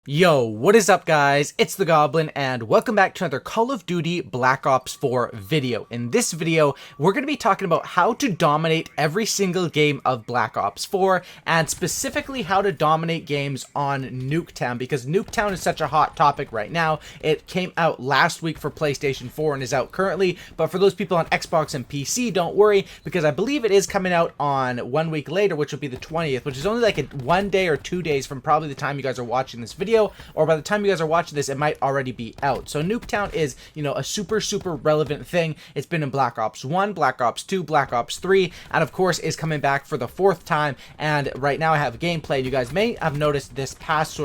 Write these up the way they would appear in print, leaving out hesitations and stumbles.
Yo, what is up guys? It's the Goblin and welcome back to another Call of Duty Black Ops 4 video. In this video, we're going to be talking about how to dominate every single game of Black Ops 4 and specifically how to dominate games on Nuketown because Nuketown is such a hot topic right now. It came out last week for PlayStation 4 and is out currently, but for those people on Xbox and PC, don't worry because I believe it is coming out on 1 week later, which will be the 20th, which is only like 1 day or 2 days from probably the time you guys are watching this video. Or by the time you guys are watching this, it might already be out. So Nuketown is, a super relevant thing. It's been in Black Ops 1, Black Ops 2, Black Ops 3, and of course is coming back for the 4th time. And right now I have gameplay. You guys may have noticed this past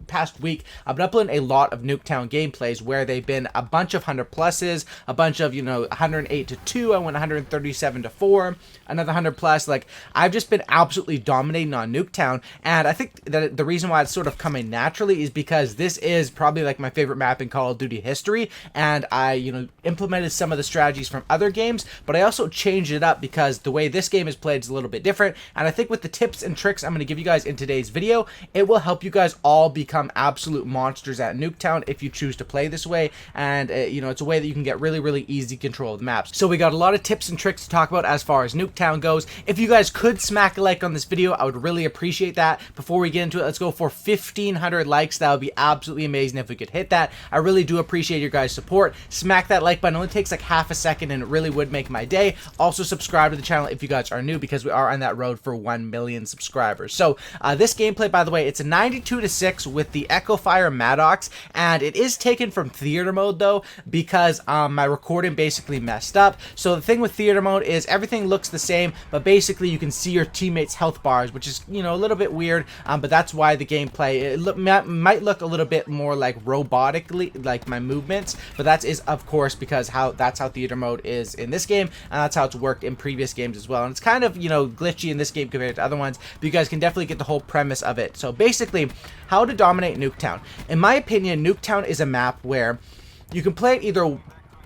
past week, I've been uploading a lot of Nuketown gameplays where they've been a bunch of 100 pluses, a bunch of, 108 to 2, I went 137 to 4, another 100 plus. Like, I've just been absolutely dominating on Nuketown, and I think that the reason why it's sort of coming naturally is because this is probably like my favorite map in Call of Duty history, and I, implemented some of the strategies from other games, but I also changed it up because the way this game is played is a little bit different, and I think with the tips and tricks I'm going to give you guys in today's video, it will help you guys all become absolute monsters at Nuketown if you choose to play this way, and it's a way that you can get really easy control of the maps. So we got a lot of tips and tricks to talk about as far as Nuketown goes. If you guys could smack a like on this video, I would really appreciate that. Before we get into it, let's go for 1,500 likes. That would be absolutely amazing if we could hit that. I really do appreciate your guys' support. Smack that like button. It only takes like half a second and it really would make my day. Also subscribe to the channel if you guys are new because we are on that road for 1 million subscribers. So this gameplay, by the way, it's a 92 to 6 with the Echo Fire Maddox, and it is taken from theater mode though because my recording basically messed up. So the thing with theater mode is everything looks the same, but basically you can see your teammates' health bars, which is a little bit weird, but that's why the gameplay might look a little bit more like robotically, like my movements, but that is of course because that's how theater mode is in this game, and that's how it's worked in previous games as well. And it's kind of glitchy in this game compared to other ones, but you guys can definitely get the whole premise of it. So basically, how to dominate Nuketown. In my opinion, Nuketown is a map where you can play it either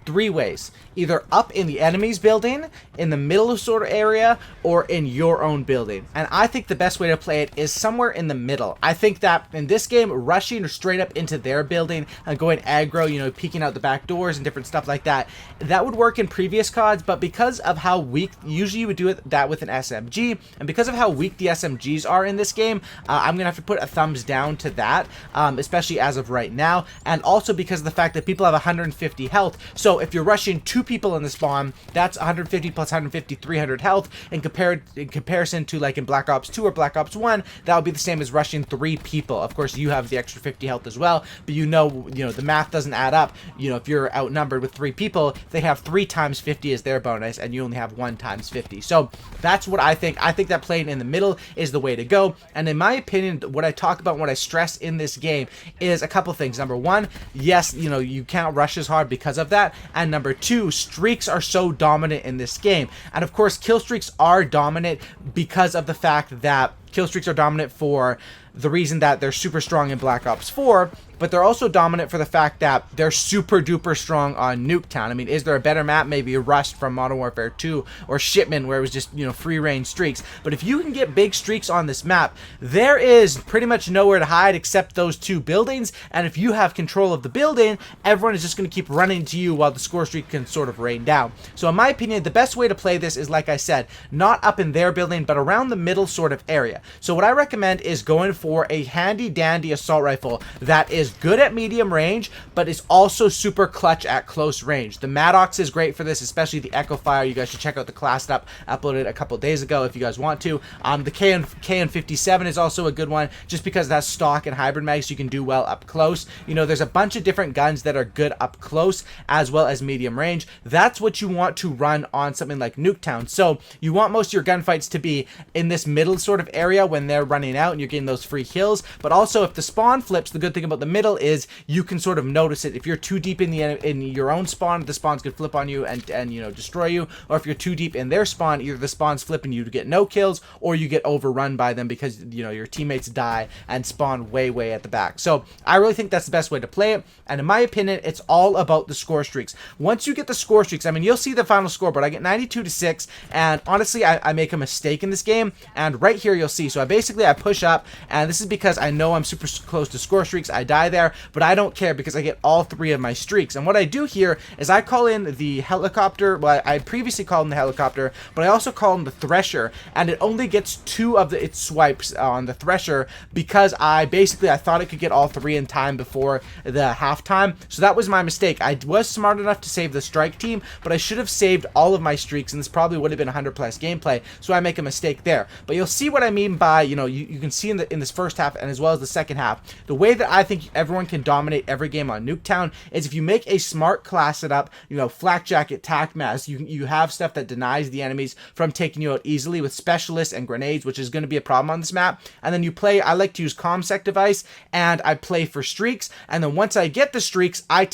3 ways. Either up in the enemy's building, in the middle sort of area, or in your own building. And I think the best way to play it is somewhere in the middle. I think that in this game, rushing straight up into their building and going aggro, peeking out the back doors and different stuff like that, that would work in previous CODs, but because of how weak, usually you would do that with an SMG, and because of how weak the SMGs are in this game, I'm going to have to put a thumbs down to that, especially as of right now, and also because of the fact that people have 150 health, so if you're rushing 2 people in the spawn, that's 150 plus 150, 300 health. In comparison to like in Black Ops 2 or Black Ops 1, that would be the same as rushing 3 people. Of course, you have the extra 50 health as well, but the math doesn't add up. If you're outnumbered with 3 people, they have 3 times 50 as their bonus, and you only have 1 times 50. So that's what I think. I think that playing in the middle is the way to go. And in my opinion, what I talk about, what I stress in this game is a couple things. Number 1, yes, you can't rush as hard because of that. And number 2, streaks are so dominant in this game. And of course, kill streaks are dominant because of the fact that kill streaks are dominant for the reason that they're super strong in Black Ops 4, but they're also dominant for the fact that they're super duper strong on Nuketown. I mean, is there a better map? Maybe Rust from Modern Warfare 2 or Shipment where it was just, free range streaks. But if you can get big streaks on this map, there is pretty much nowhere to hide except those 2 buildings. And if you have control of the building, everyone is just going to keep running to you while the score streak can sort of rain down. So in my opinion, the best way to play this is, like I said, not up in their building, but around the middle sort of area. So what I recommend is going for a handy dandy assault rifle that is good at medium range, but is also super clutch at close range. The Maddox is great for this, especially the Echo Fire. You guys should check out the class up uploaded a couple days ago if you guys want to. The KN57 is also a good one, just because that's stock and hybrid mags, so you can do well up close. There's a bunch of different guns that are good up close as well as medium range. That's what you want to run on something like Nuketown. So you want most of your gunfights to be in this middle sort of area when they're running out and you're getting those free kills. But also, if the spawn flips, the good thing about the middle is you can sort of notice it. If you're too deep in your own spawn, the spawns could flip on you and destroy you. Or if you're too deep in their spawn, either the spawn's flipping you to get no kills, or you get overrun by them because your teammates die and spawn way at the back. So I really think that's the best way to play it. And in my opinion, it's all about the score streaks. Once you get the score streaks, I mean, you'll see the final score, but I get 92 to 6, and honestly, I make a mistake in this game. And right here, you'll see see. So I push up, and this is because I know I'm super close to score streaks. I die there, but I don't care because I get all 3 of my streaks. And what I do here is I call in the helicopter. Well, I previously called in the helicopter, but I also call in the thresher, and it only gets 2 of its swipes on the thresher because I thought it could get all 3 in time before the halftime. So that was my mistake. I was smart enough to save the strike team, but I should have saved all of my streaks, and this probably would have been 100 plus gameplay. So I make a mistake there. But you'll see what I mean by, you can see in this first half and as well as the second half, the way that I think everyone can dominate every game on Nuketown is if you make a smart class setup, flak jacket, tac mask, you have stuff that denies the enemies from taking you out easily with specialists and grenades, which is going to be a problem on this map. And then you play, I like to use ComSec device, and I play for streaks, and then once I get the streaks, I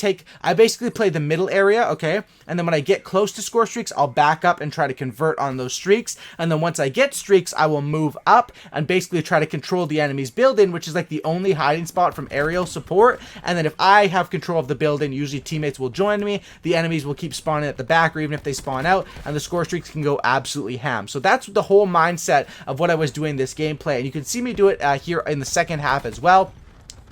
basically play the middle area, okay? And then when I get close to score streaks, I'll back up and try to convert on those streaks, and then once I get streaks, I will move up and basically try to control the enemy's building, which is like the only hiding spot from aerial support. And then if I have control of the building, usually teammates will join me, the enemies will keep spawning at the back, or even if they spawn out, and the score streaks can go absolutely ham. So that's the whole mindset of what I was doing this gameplay, and you can see me do it here in the second half as well.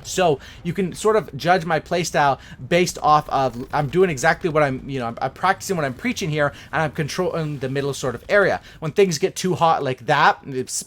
So you can sort of judge my playstyle based off of, I'm doing exactly what I'm practicing what I'm preaching here, and I'm controlling the middle sort of area. When things get too hot like that, it's,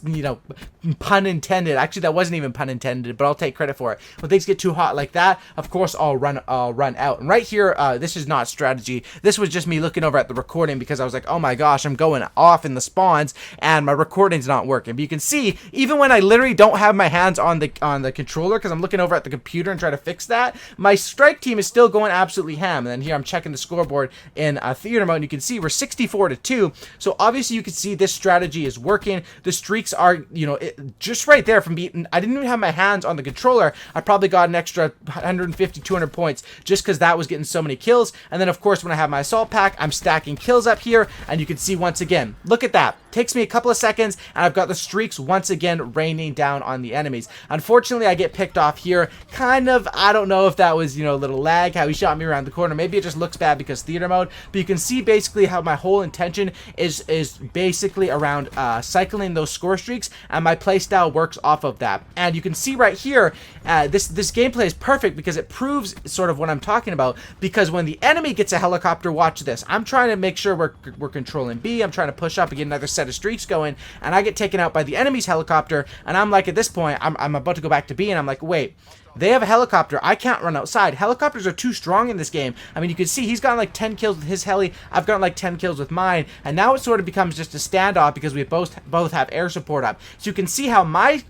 pun intended. Actually, that wasn't even pun intended, but I'll take credit for it. When things get too hot like that, of course, I'll run out. And right here, this is not strategy. This was just me looking over at the recording because I was like, oh my gosh, I'm going off in the spawns, and my recording's not working. But you can see, even when I literally don't have my hands on the controller because I'm looking over at the computer and try to fix that, my strike team is still going absolutely ham. And then here I'm checking the scoreboard in theater mode, and you can see we're 64-2. So obviously you can see this strategy is working. The streaks are, just right there from beating. I didn't even have my hands on the controller. I probably got an extra 150, 200 points just because that was getting so many kills. And then of course when I have my assault pack, I'm stacking kills up here, and you can see once again, look at that. Takes me a couple of seconds, and I've got the streaks once again raining down on the enemies. Unfortunately, I get picked off here. Kind of, I don't know if that was, a little lag, how he shot me around the corner. Maybe it just looks bad because theater mode. But you can see basically how my whole intention is basically around cycling those score streaks, and my playstyle works off of that. And you can see right here, this gameplay is perfect because it proves sort of what I'm talking about. Because when the enemy gets a helicopter, watch this. I'm trying to make sure we're controlling B. I'm trying to push up and get another set of streaks going, and I get taken out by the enemy's helicopter, and I'm like, at this point, I'm about to go back to B, and I'm like, wait, they have a helicopter. I can't run outside. Helicopters are too strong in this game. I mean, you can see he's gotten like 10 kills with his heli. I've gotten like 10 kills with mine, and now it sort of becomes just a standoff because we both have air support up. So you can see how my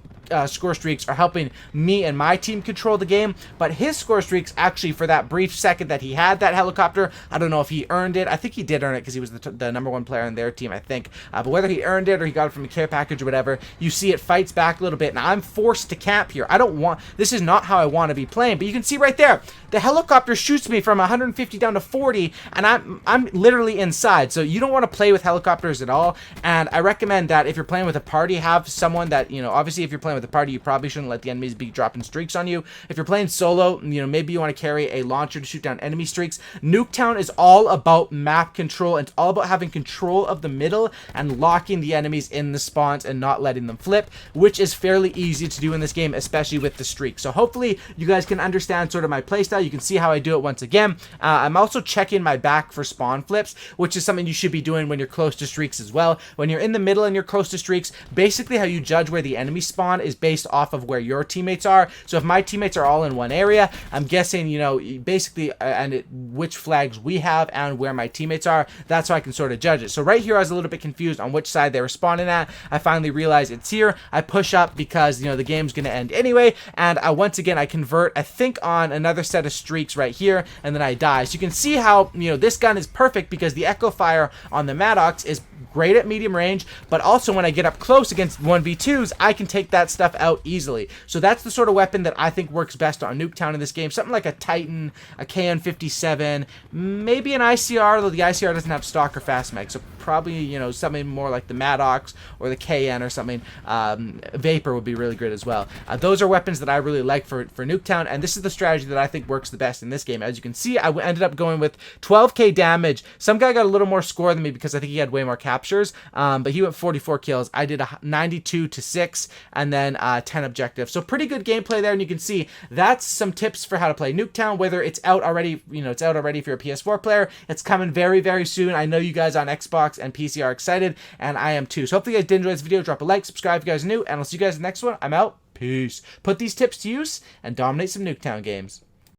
score streaks are helping me and my team control the game, but his score streaks actually, for that brief second that he had that helicopter, I don't know if he earned it. I think he did earn it because he was the #1 player in their team, I think. But whether he earned it or he got it from a care package or whatever, you see it fights back a little bit, and I'm forced to camp here. This is not how I want to be playing, but you can see right there, the helicopter shoots me from 150 down to 40, and I'm literally inside. So you don't want to play with helicopters at all, and I recommend that if you're playing with a party, have someone that, obviously if you're playing with a party, you probably shouldn't let the enemies be dropping streaks on you. If you're playing solo, maybe you want to carry a launcher to shoot down enemy streaks. Nuketown is all about map control, and it's all about having control of the middle and locking the enemies in the spawns and not letting them flip, which is fairly easy to do in this game, especially with the streak. So hopefully you guys can understand sort of my playstyle. You can see how I do it once again. I'm also checking my back for spawn flips, which is something you should be doing when you're close to streaks as well. When you're in the middle and you're close to streaks, basically how you judge where the enemy spawn is based off of where your teammates are. So if my teammates are all in one area, I'm guessing, basically, which flags we have and where my teammates are. That's how I can sort of judge it. So right here, I was a little bit confused on which side they were spawning at. I finally realized it's here. I push up because, the game's going to end anyway. And once again, I convert, I think, on another set of streaks right here, and then I die. So you can see how, this gun is perfect because the echo fire on the Maddox is great at medium range, but also when I get up close against 1v2s, I can take that stuff out easily. So that's the sort of weapon that I think works best on Nuketown in this game. Something like a Titan, a KN57, maybe an ICR, though the ICR doesn't have stock or fast mag. So probably, you know, something more like the Maddox or the KN or something. Vapor would be really good as well. Those are weapons that I really like for Nuketown, and this is the strategy that I think works the best in this game. As you can see, I ended up going with 12k damage. Some guy got a little more score than me because I think he had way more captures, but he went 44 kills. I did a 92 to 6, and then 10 objectives. So pretty good gameplay there, and you can see that's some tips for how to play Nuketown, whether it's out already, you know, it's out already if you're a PS4 player. It's coming very, very soon. I know you guys on Xbox and PC are excited, and I am too. So hopefully you guys did enjoy this video. Drop a like, subscribe if you guys are new, and I'll see you guys in the next one. I'm out. Peace. Put these tips to use and dominate some Nuketown games.